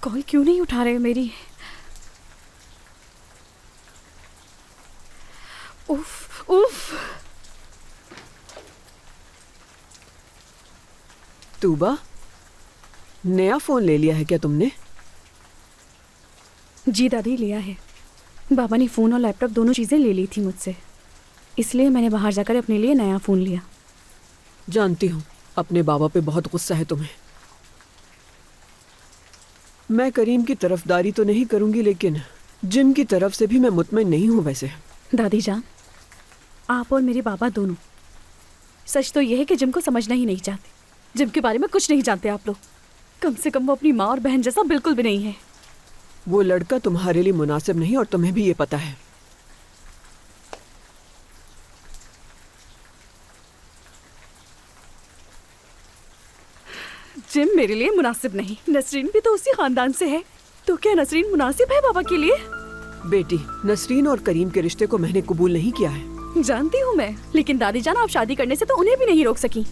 Call क्यों नहीं उठा रहे मेरी? उफ उफ। तूबा, नया फोन ले लिया है क्या तुमने? जी दादी, लिया है। बाबा ने फ़ोन और लैपटॉप दोनों चीज़ें ले ली थी मुझसे, इसलिए मैंने बाहर जाकर अपने लिए नया फ़ोन लिया। जानती हूँ अपने बाबा पे बहुत गुस्सा है तुम्हें। मैं करीम की तरफदारी तो नहीं करूंगी, लेकिन जिम की तरफ से भी मैं मुतमईन नहीं हूँ वैसे। दादी जान, आप और मेरे बाबा दोनों, सच तो यह है कि जिम को समझना ही नहीं चाहते। जिम के बारे में कुछ नहीं जानते आप लोग। कम से कम वो अपनी माँ और बहन जैसा बिल्कुल भी नहीं है। वो लड़का तुम्हारे लिए मुनासिब नहीं और तुम्हें भी ये पता है। जिम मेरे लिए मुनासिब नहीं। नसरीन भी तो उसी खानदान से है, तो क्या नसरीन मुनासिब है बाबा के लिए? बेटी, नसरीन और करीम के रिश्ते को मैंने कबूल नहीं किया है। जानती हूँ मैं, लेकिन दादी जान, आप शादी करने से तो उन्हें भी नहीं रोक सकी।